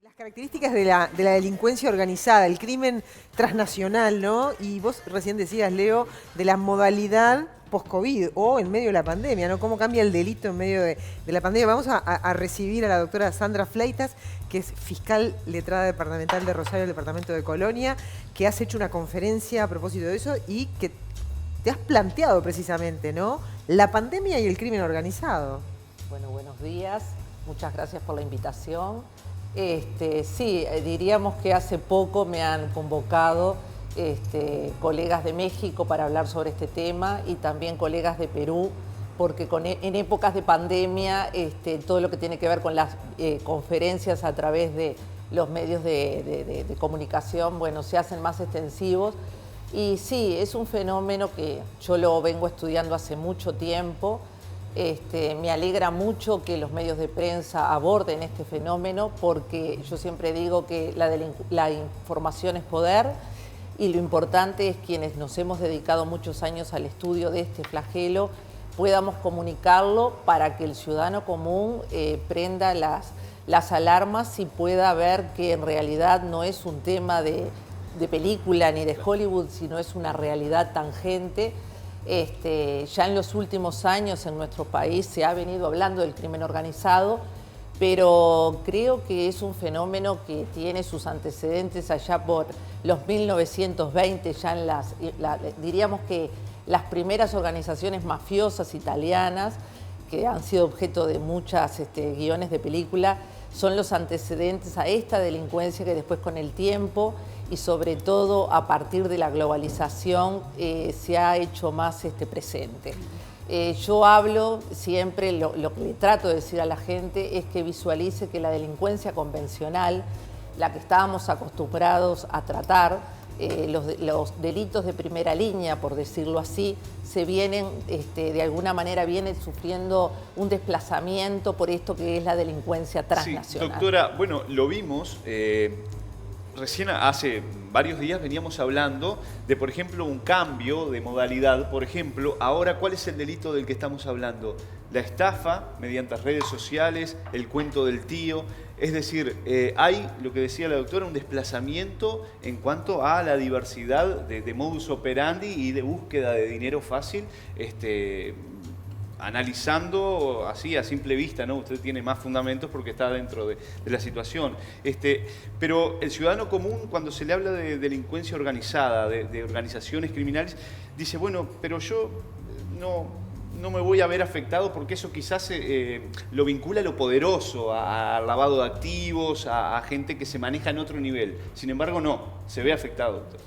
Las características de la delincuencia organizada, el crimen transnacional, ¿no? Y vos recién decías, Leo, de la modalidad post-COVID o en medio de la pandemia, ¿no? Cómo cambia el delito en medio de la pandemia. Vamos a recibir a la doctora Sandra Fleitas, que es fiscal letrada departamental de Rosario, del departamento de Colonia, que has hecho una conferencia a propósito de eso y que te has planteado precisamente, ¿no? La pandemia y el crimen organizado. Bueno, buenos días. Muchas gracias por la invitación. Sí, diríamos que hace poco me han convocado colegas de México para hablar sobre este tema y también colegas de Perú, porque en épocas de pandemia todo lo que tiene que ver con las conferencias a través de los medios de comunicación, bueno, se hacen más extensivos. Y sí, es un fenómeno que yo lo vengo estudiando hace mucho tiempo. Me alegra mucho que los medios de prensa aborden este fenómeno porque yo siempre digo que la información es poder y lo importante es quienes nos hemos dedicado muchos años al estudio de este flagelo podamos comunicarlo para que el ciudadano común prenda las alarmas y pueda ver que en realidad no es un tema de película ni de Hollywood, sino es una realidad tangente. Ya en los últimos años en nuestro país se ha venido hablando del crimen organizado, pero creo que es un fenómeno que tiene sus antecedentes allá por los 1920, ya diríamos que las primeras organizaciones mafiosas italianas, que han sido objeto de muchas guiones de película, son los antecedentes a esta delincuencia que después con el tiempo y sobre todo a partir de la globalización se ha hecho más presente. Yo hablo siempre, lo que le trato de decir a la gente es que visualice que la delincuencia convencional, la que estábamos acostumbrados a tratar, los delitos de primera línea, por decirlo así, se vienen, de alguna manera vienen sufriendo un desplazamiento por esto que es la delincuencia transnacional. Sí, doctora, bueno, lo vimos, recién hace varios días veníamos hablando de, por ejemplo, un cambio de modalidad. Por ejemplo, ahora, ¿cuál es el delito del que estamos hablando? La estafa mediante redes sociales, el cuento del tío. Es decir, hay, lo que decía la doctora, un desplazamiento en cuanto a la diversidad de modus operandi y de búsqueda de dinero fácil, analizando así a simple vista, ¿no? Usted tiene más fundamentos porque está dentro de la situación. Pero el ciudadano común, cuando se le habla de delincuencia organizada, de organizaciones criminales, dice, bueno, pero yo no me voy a ver afectado porque eso quizás lo vincula a lo poderoso, a lavado de activos, a gente que se maneja en otro nivel. Sin embargo, no, se ve afectado, doctor.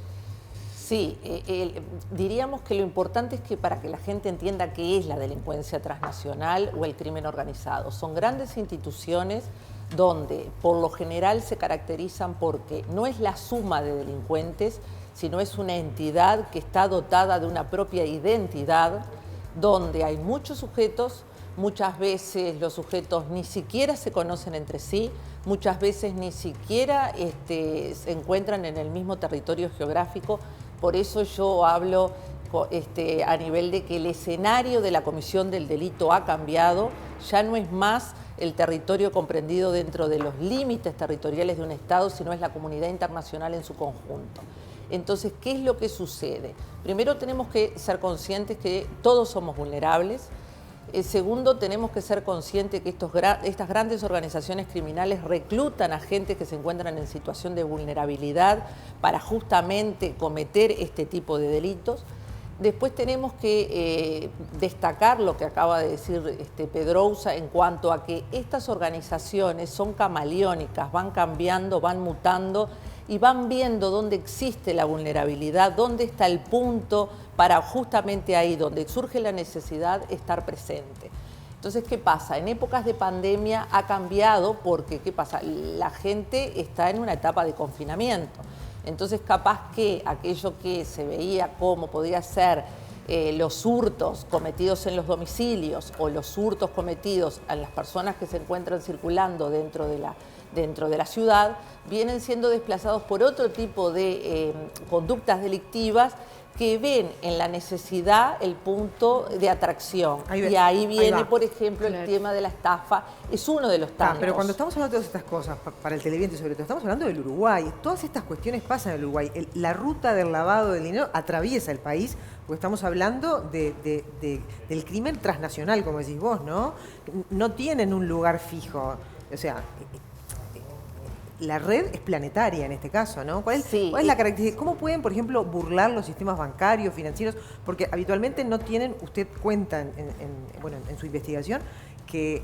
Sí, diríamos que lo importante es que para que la gente entienda qué es la delincuencia transnacional o el crimen organizado. Son grandes instituciones donde por lo general se caracterizan porque no es la suma de delincuentes, sino es una entidad que está dotada de una propia identidad, donde hay muchos sujetos, muchas veces los sujetos ni siquiera se conocen entre sí, muchas veces ni siquiera se encuentran en el mismo territorio geográfico. Por eso yo hablo a nivel de que el escenario de la comisión del delito ha cambiado, ya no es más el territorio comprendido dentro de los límites territoriales de un Estado, sino es la comunidad internacional en su conjunto. Entonces, ¿qué es lo que sucede? Primero tenemos que ser conscientes que todos somos vulnerables. Segundo, tenemos que ser conscientes que estas grandes organizaciones criminales reclutan a gente que se encuentran en situación de vulnerabilidad para justamente cometer este tipo de delitos. Después tenemos que destacar lo que acaba de decir Pedrousa en cuanto a que estas organizaciones son camaleónicas, van cambiando, van mutando y van viendo dónde existe la vulnerabilidad, dónde está el punto para justamente ahí, donde surge la necesidad, estar presente. Entonces, ¿qué pasa? En épocas de pandemia ha cambiado porque, ¿qué pasa? La gente está en una etapa de confinamiento. Entonces, capaz que aquello que se veía como podía ser los hurtos cometidos en los domicilios o los hurtos cometidos a las personas que se encuentran circulando dentro dentro de la ciudad, vienen siendo desplazados por otro tipo de conductas delictivas que ven en la necesidad el punto de atracción. Y ahí viene, por ejemplo, el tema de la estafa, es uno de los tantos. Pero cuando estamos hablando de todas estas cosas, para el televidente sobre todo, estamos hablando del Uruguay. Todas estas cuestiones pasan en el Uruguay. La ruta del lavado de dinero atraviesa el país, porque estamos hablando del crimen transnacional, como decís vos, ¿no? No tienen un lugar fijo. O sea, la red es planetaria en este caso, ¿no? ¿Cuál es la característica? ¿Cómo pueden, por ejemplo, burlar los sistemas bancarios, financieros? Porque habitualmente no tienen, usted cuenta en su investigación, que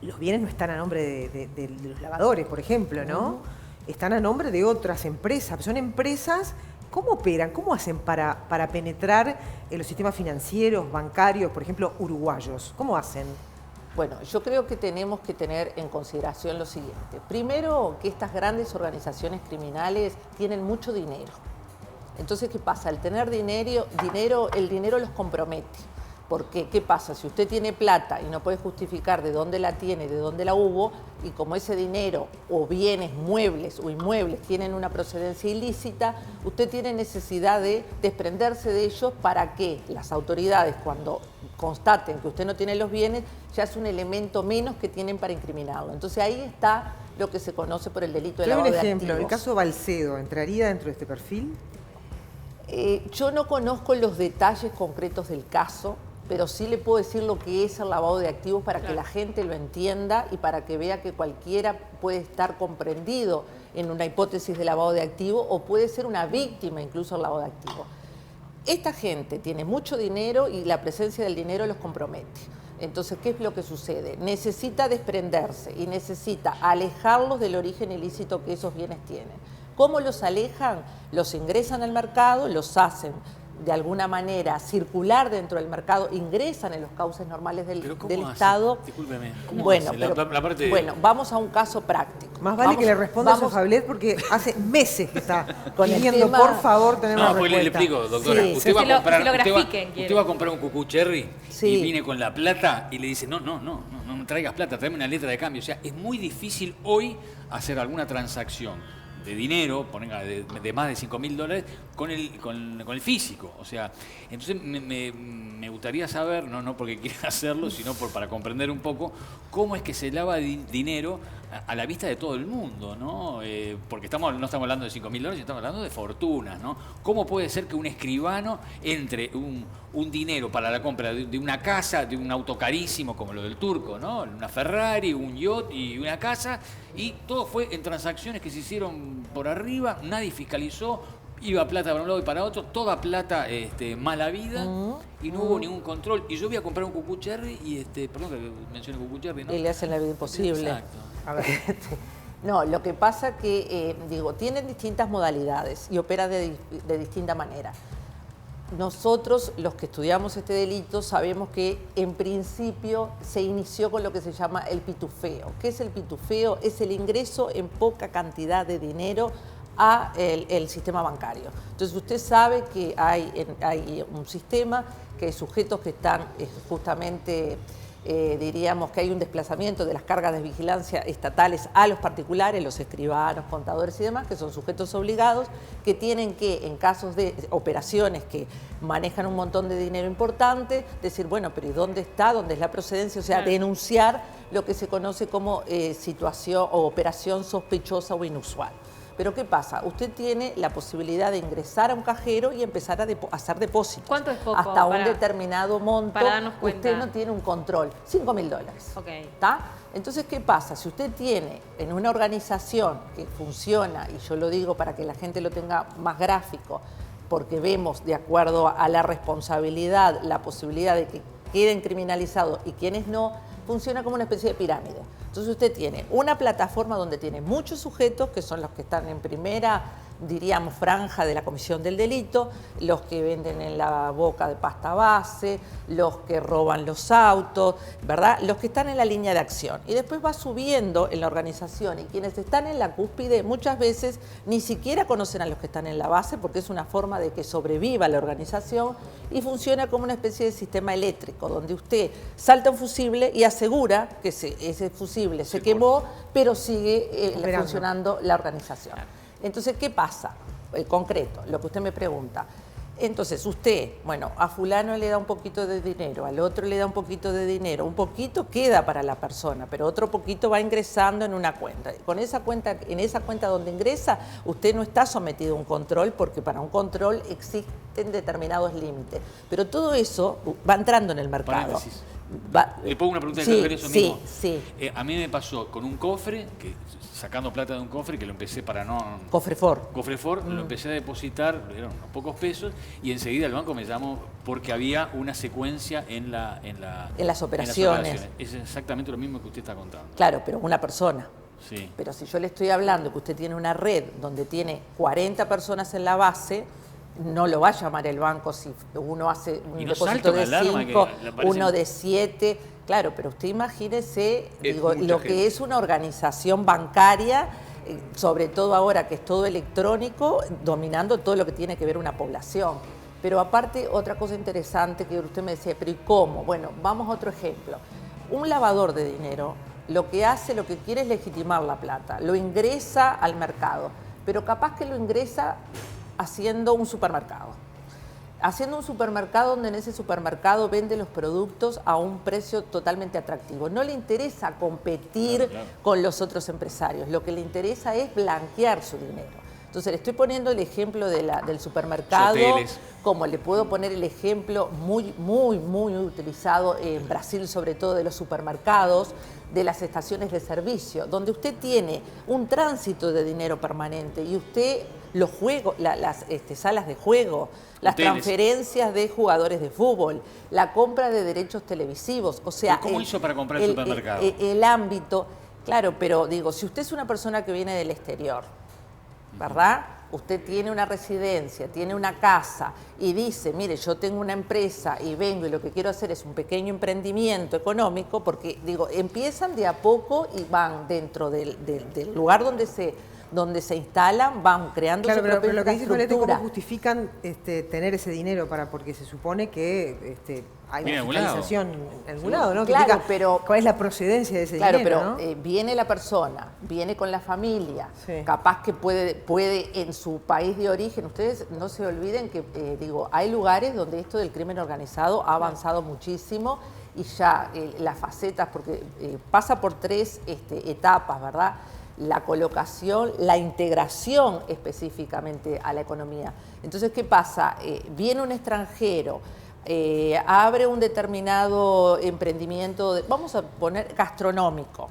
los bienes no están a nombre de los lavadores, por ejemplo, ¿no? Están a nombre de otras empresas. Son empresas. ¿Cómo operan? ¿Cómo hacen para penetrar en los sistemas financieros, bancarios, por ejemplo, uruguayos? ¿Cómo hacen? Bueno, yo creo que tenemos que tener en consideración lo siguiente. Primero, que estas grandes organizaciones criminales tienen mucho dinero. Entonces, ¿qué pasa? Al tener dinero, el dinero los compromete. Porque, ¿qué pasa? Si usted tiene plata y no puede justificar de dónde la tiene, de dónde la hubo, y como ese dinero o bienes muebles o inmuebles tienen una procedencia ilícita, usted tiene necesidad de desprenderse de ellos para que las autoridades, cuando constaten que usted no tiene los bienes, ya es un elemento menos que tienen para incriminarlo. Entonces ahí está lo que se conoce por el delito de lavado de activos. Un ejemplo, el caso Balcedo, ¿entraría dentro de este perfil? Yo no conozco los detalles concretos del caso, pero sí le puedo decir lo que es el lavado de activos para que la gente lo entienda y para que vea que cualquiera puede estar comprendido en una hipótesis de lavado de activos o puede ser una víctima incluso del lavado de activos. Esta gente tiene mucho dinero y la presencia del dinero los compromete. Entonces, ¿qué es lo que sucede? Necesita desprenderse y necesita alejarlos del origen ilícito que esos bienes tienen. ¿Cómo los alejan? Los ingresan al mercado, los hacen de alguna manera circular dentro del mercado, ingresan en los cauces normales del Estado. Discúlpeme. Bueno, bueno, vamos a un caso práctico. Más vale que le responda a Sofablet porque hace meses que está pidiendo, por favor, tener una respuesta. Le explico, doctora. Sí, usted va a comprar un cucú cherry y viene con la plata y le dice, no traigas plata, tráeme una letra de cambio. O sea, es muy difícil hoy hacer alguna transacción de dinero, de más de $5.000 con el físico. O sea, entonces me gustaría saber, no porque quiera hacerlo, sino para comprender un poco cómo es que se lava dinero a la vista de todo el mundo, ¿no? Porque no estamos hablando de $5.000, estamos hablando de fortunas, ¿no? ¿Cómo puede ser que un escribano entre un dinero para la compra de una casa, de un auto carísimo como lo del turco, ¿no? Una Ferrari, un yacht y una casa, y todo fue en transacciones que se hicieron por arriba, nadie fiscalizó, iba plata para un lado y para otro, toda plata mala vida, y no hubo ningún control. Y yo voy a comprar un cucú cherry y, perdón que mencione cucú cherry, ¿no? Y le hacen la vida imposible. Exacto. A ver. No, lo que pasa que, tienen distintas modalidades y opera de distinta manera. Nosotros, los que estudiamos este delito, sabemos que en principio se inició con lo que se llama el pitufeo. ¿Qué es el pitufeo? Es el ingreso en poca cantidad de dinero a el sistema bancario. Entonces usted sabe que hay un sistema que hay sujetos que están justamente, diríamos que hay un desplazamiento de las cargas de vigilancia estatales a los particulares, los escribanos, contadores y demás, que son sujetos obligados, que tienen que, en casos de operaciones que manejan un montón de dinero importante, decir, bueno, pero ¿y dónde está? ¿Dónde es la procedencia? O sea, denunciar lo que se conoce como situación o operación sospechosa o inusual. Pero ¿qué pasa? Usted tiene la posibilidad de ingresar a un cajero y empezar a hacer depósitos. ¿Cuánto es poco? Hasta un determinado monto. Para darnos cuenta. Usted no tiene un control. $5.000. Ok. ¿Está? Entonces, ¿qué pasa? Si usted tiene en una organización que funciona, y yo lo digo para que la gente lo tenga más gráfico, porque vemos, de acuerdo a la responsabilidad, la posibilidad de que queden criminalizados y quienes no, funciona como una especie de pirámide. Entonces usted tiene una plataforma donde tiene muchos sujetos, que son los que están en primera diríamos, franja de la comisión del delito, los que venden en la boca de pasta base, los que roban los autos, ¿verdad? Los que están en la línea de acción. Y después va subiendo en la organización y quienes están en la cúspide muchas veces ni siquiera conocen a los que están en la base porque es una forma de que sobreviva la organización y funciona como una especie de sistema eléctrico donde usted salta un fusible y asegura que ese fusible se quemó, pero sigue funcionando la organización. Entonces, ¿qué pasa? El concreto, lo que usted me pregunta. Entonces, usted, bueno, a fulano le da un poquito de dinero, al otro le da un poquito de dinero, un poquito queda para la persona, pero otro poquito va ingresando en una cuenta. Con esa cuenta, en esa cuenta donde ingresa, usted no está sometido a un control, porque para un control existen determinados límites. Pero todo eso va entrando en el mercado. Paréntesis. Le pongo una pregunta de eso mismo. Sí. A mí me pasó con un cofre, sacando plata de un cofre, que lo empecé para no... Cofrefor, lo empecé a depositar, eran unos pocos pesos, y enseguida el banco me llamó porque había una secuencia en las operaciones. Es exactamente lo mismo que usted está contando. Claro, pero una persona. Sí. Pero si yo le estoy hablando que usted tiene una red donde tiene 40 personas en la base, no lo va a llamar el banco si uno hace un depósito de 5, uno de 7. Claro, pero usted imagínese lo que es una organización bancaria, sobre todo ahora que es todo electrónico, dominando todo lo que tiene que ver una población. Pero aparte, otra cosa interesante que usted me decía, ¿pero y cómo? Bueno, vamos a otro ejemplo. Un lavador de dinero lo que quiere es legitimar la plata, lo ingresa al mercado, pero capaz que lo ingresa haciendo un supermercado. Haciendo un supermercado donde en ese supermercado vende los productos a un precio totalmente atractivo. No le interesa competir con los otros empresarios, lo que le interesa es blanquear su dinero. Entonces le estoy poniendo el ejemplo del supermercado, como le puedo poner el ejemplo muy utilizado en Brasil, sobre todo de los supermercados, de las estaciones de servicio, donde usted tiene un tránsito de dinero permanente y usted los juegos, las salas de juego, las transferencias de jugadores de fútbol, la compra de derechos televisivos, o sea... ¿Cómo hizo para comprar el supermercado? El ámbito, claro, pero digo, si usted es una persona que viene del exterior, ¿verdad? Usted tiene una residencia, tiene una casa y dice, mire, yo tengo una empresa y vengo y lo que quiero hacer es un pequeño emprendimiento económico, porque digo, empiezan de a poco y van dentro del lugar donde se instalan, van creando su propia pero lo que dice Colette, ¿cómo infraestructura? justifican tener ese dinero porque se supone que hay una fiscalización en algún lado, ¿no? Claro, pero ¿cuál es la procedencia de ese dinero? Claro, pero viene la persona, viene con la familia, capaz que puede en su país de origen. Ustedes no se olviden que, hay lugares donde esto del crimen organizado ha avanzado muchísimo y ya las facetas, porque pasa por 3 etapas, ¿verdad? La colocación, la integración específicamente a la economía. Entonces, ¿qué pasa? Viene un extranjero, abre un determinado emprendimiento, vamos a poner gastronómico.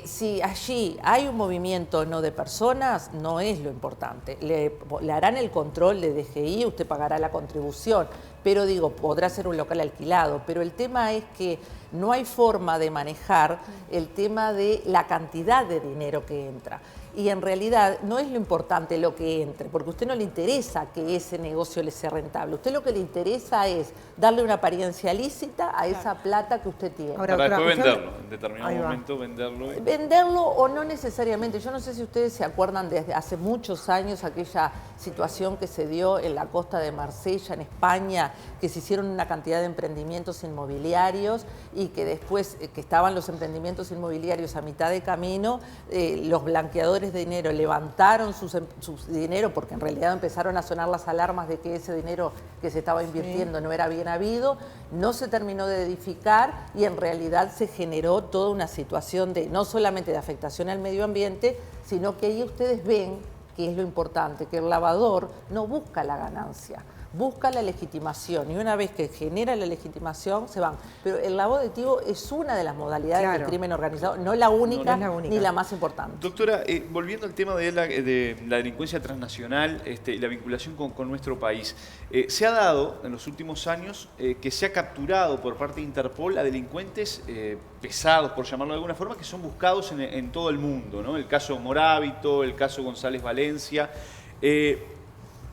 Si allí hay un movimiento no de personas, no es lo importante. Le harán el control de DGI, usted pagará la contribución, pero podrá ser un local alquilado. Pero el tema es que no hay forma de manejar el tema de la cantidad de dinero que entra. Y en realidad no es lo importante lo que entre, porque a usted no le interesa que ese negocio le sea rentable. A usted lo que le interesa es darle una apariencia lícita a esa plata que usted tiene. Para después venderlo, en determinado momento venderlo. Venderlo o no necesariamente. Yo no sé si ustedes se acuerdan desde hace muchos años aquella situación que se dio en la costa de Marsella, en España, que se hicieron una cantidad de emprendimientos inmobiliarios y que después que estaban los emprendimientos inmobiliarios a mitad de camino, los blanqueadores de dinero levantaron sus dinero porque en realidad empezaron a sonar las alarmas de que ese dinero que se estaba invirtiendo no era bien habido, no se terminó de edificar y en realidad se generó toda una situación de no solamente de afectación al medio ambiente, sino que ahí ustedes ven, que es lo importante, que el lavador no busca la ganancia, busca la legitimación y una vez que genera la legitimación se van. Pero el lavado de activos es una de las modalidades del crimen organizado, no la única, ni la más importante. Doctora, volviendo al tema de la delincuencia transnacional y la vinculación con nuestro país, se ha dado en los últimos años que se ha capturado por parte de Interpol a delincuentes pesados, por llamarlo de alguna forma, que son buscados en todo el mundo, ¿no? El caso Morábito, el caso González Valencia.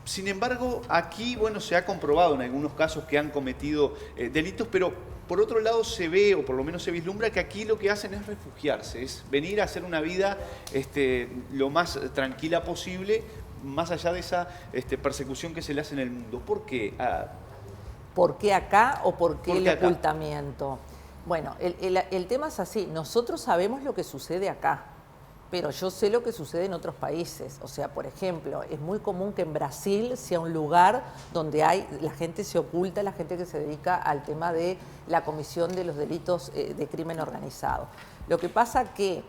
Sin embargo, aquí, bueno, se ha comprobado en algunos casos que han cometido delitos, pero por otro lado se ve, o por lo menos se vislumbra, que aquí lo que hacen es refugiarse, es venir a hacer una vida lo más tranquila posible, más allá de esa persecución que se le hace en el mundo. ¿Por qué? ¿Por qué acá o por qué el ocultamiento? Bueno, el tema es así, nosotros sabemos lo que sucede acá. Pero yo sé lo que sucede en otros países. O sea, por ejemplo, es muy común que en Brasil sea un lugar donde la gente se oculta, la gente que se dedica al tema de la comisión de los delitos de crimen organizado. Lo que pasa que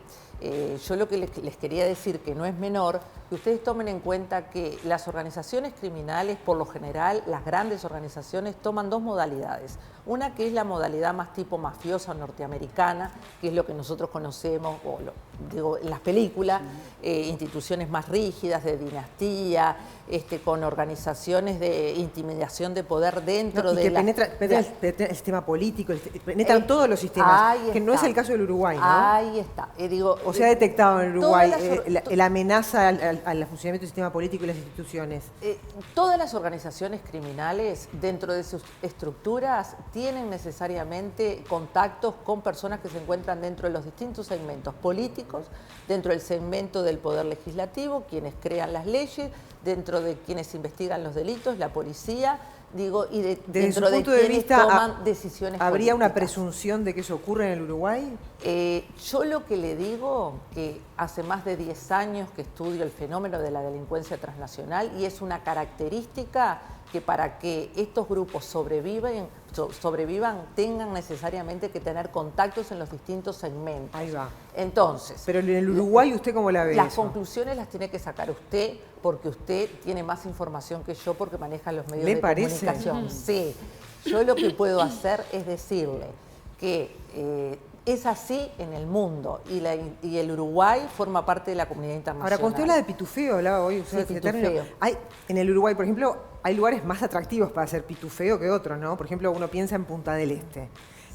yo lo que les quería decir, que no es menor, que ustedes tomen en cuenta que las organizaciones criminales, por lo general, las grandes organizaciones toman dos modalidades. Una que es la modalidad más tipo mafiosa norteamericana, que es lo que nosotros conocemos, digo, en las películas, instituciones más rígidas, de dinastía, con organizaciones de intimidación de poder dentro de la... penetra el sistema político, penetran todos los sistemas, que no es el caso del Uruguay, ¿no? Ahí está. O se ha detectado en Uruguay la amenaza al funcionamiento del sistema político y las instituciones. Todas las organizaciones criminales, dentro de sus estructuras, tienen necesariamente contactos con personas que se encuentran dentro de los distintos segmentos políticos, dentro del segmento del poder legislativo, quienes crean las leyes, dentro de quienes investigan los delitos, la policía, digo, y dentro de quienes toman decisiones ¿habría políticas. una presunción de que eso ocurre en el Uruguay? Yo lo que le digo, que hace más de 10 años que estudio el fenómeno de la delincuencia transnacional y es una característica que para que estos grupos sobrevivan, tengan necesariamente que tener contactos en los distintos segmentos. Ahí va. Entonces... Pero en el Uruguay, ¿usted cómo la ve? Las conclusiones las tiene que sacar usted, porque usted tiene más información que yo, porque maneja los medios de comunicación. Sí. Yo lo que puedo hacer es decirle que es así en el mundo y el Uruguay forma parte de la comunidad internacional. Ahora, cuando usted habla de pitufeo, hablaba hoy usted de ese término. En el Uruguay, por ejemplo, hay lugares más atractivos para hacer pitufeo que otros, ¿no? Por ejemplo, uno piensa en Punta del Este.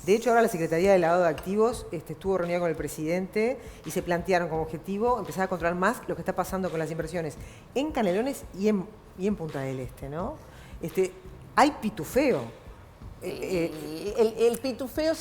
De hecho, ahora la Secretaría de Lavado de Activos estuvo reunida con el presidente y se plantearon como objetivo empezar a controlar más lo que está pasando con las inversiones en Canelones y en Punta del Este, ¿no? Hay pitufeo. El pitufeo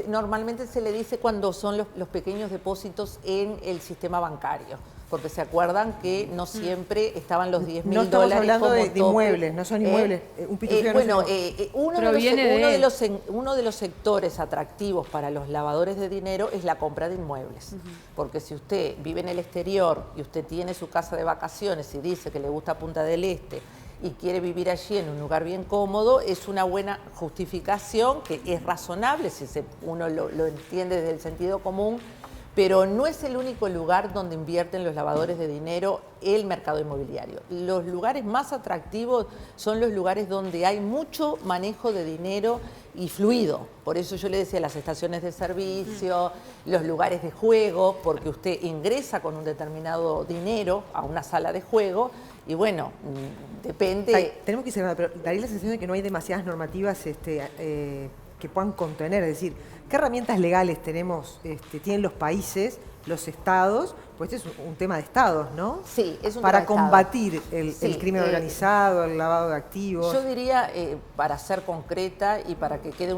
normalmente se le dice cuando son los pequeños depósitos en el sistema bancario, porque se acuerdan que no siempre estaban los $10.000 no estamos hablando de inmuebles, no son inmuebles. Un pitufeo uno de los sectores atractivos para los lavadores de dinero es la compra de inmuebles, porque si usted vive en el exterior y usted tiene su casa de vacaciones y dice que le gusta Punta del Este y quiere vivir allí en un lugar bien cómodo, es una buena justificación, que es razonable si uno lo entiende desde el sentido común, pero no es el único lugar donde invierten los lavadores de dinero el mercado inmobiliario. Los lugares más atractivos son los lugares donde hay mucho manejo de dinero y fluido. Por eso yo le decía las estaciones de servicio, los lugares de juego, porque usted ingresa con un determinado dinero a una sala de juego y bueno, depende... Tenemos que ser, pero daría la sensación de que no hay demasiadas normativas que puedan contener, es decir, ¿qué herramientas legales tienen los países, los estados? Pues este es un tema de estados, ¿no? Sí, es un para tema de combatir el crimen organizado, el lavado de activos. Yo diría, para ser concreta y para que quede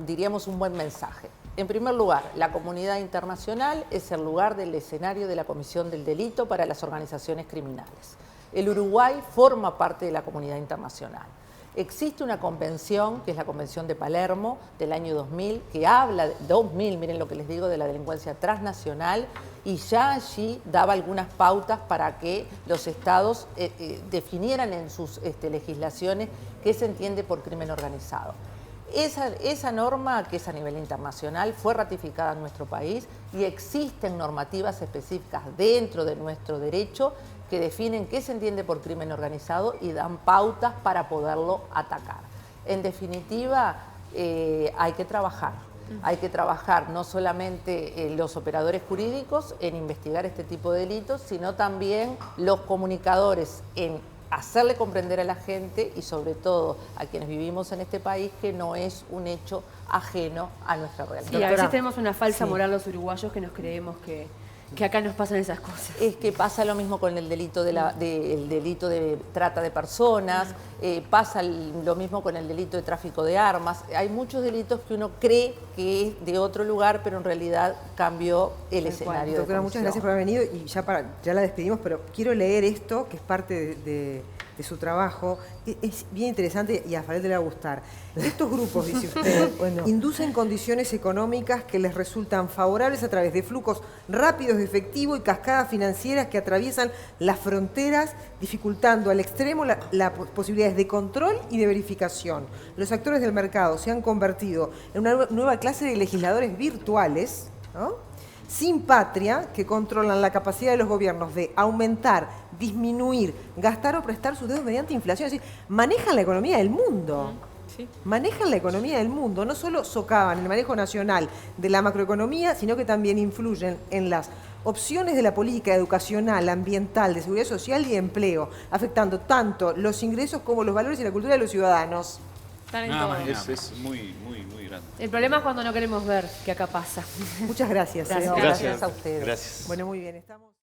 diríamos un buen mensaje. En primer lugar, la comunidad internacional es el lugar del escenario de la comisión del delito para las organizaciones criminales. El Uruguay forma parte de la comunidad internacional. Existe una convención, que es la Convención de Palermo del año 2000, que habla, miren lo que les digo, de la delincuencia transnacional, y ya allí daba algunas pautas para que los estados definieran en sus legislaciones qué se entiende por crimen organizado. Esa norma, que es a nivel internacional, fue ratificada en nuestro país y existen normativas específicas dentro de nuestro derecho que definen qué se entiende por crimen organizado y dan pautas para poderlo atacar. En definitiva, hay que trabajar. Hay que trabajar no solamente los operadores jurídicos en investigar este tipo de delitos, sino también los comunicadores en hacerle comprender a la gente y sobre todo a quienes vivimos en este país que no es un hecho ajeno a nuestra realidad. Sí, a veces tenemos una falsa moral los uruguayos que nos creemos que acá nos pasan esas cosas. Es que pasa lo mismo con el delito el delito de trata de personas, pasa lo mismo con el delito de tráfico de armas. Hay muchos delitos que uno cree que es de otro lugar, pero en realidad cambió el escenario. Doctora, muchas gracias por haber venido y ya la despedimos, pero quiero leer esto, que es parte de su trabajo. Es bien interesante y a Farel le va a gustar. Estos grupos, dice usted, inducen condiciones económicas que les resultan favorables a través de flujos rápidos de efectivo y cascadas financieras que atraviesan las fronteras, dificultando al extremo las posibilidades de control y de verificación. Los actores del mercado se han convertido en una nueva clase de legisladores virtuales, ¿no?, sin patria, que controlan la capacidad de los gobiernos de aumentar, disminuir, gastar o prestar sus deudas mediante inflación. Es decir, manejan la economía del mundo. Sí. Manejan la economía del mundo. No solo socavan el manejo nacional de la macroeconomía, sino que también influyen en las opciones de la política educacional, ambiental, de seguridad social y de empleo, afectando tanto los ingresos como los valores y la cultura de los ciudadanos. Es muy grande. El problema es cuando no queremos ver qué acá pasa. Muchas gracias. Gracias a ustedes. Gracias. Bueno, muy bien, estamos...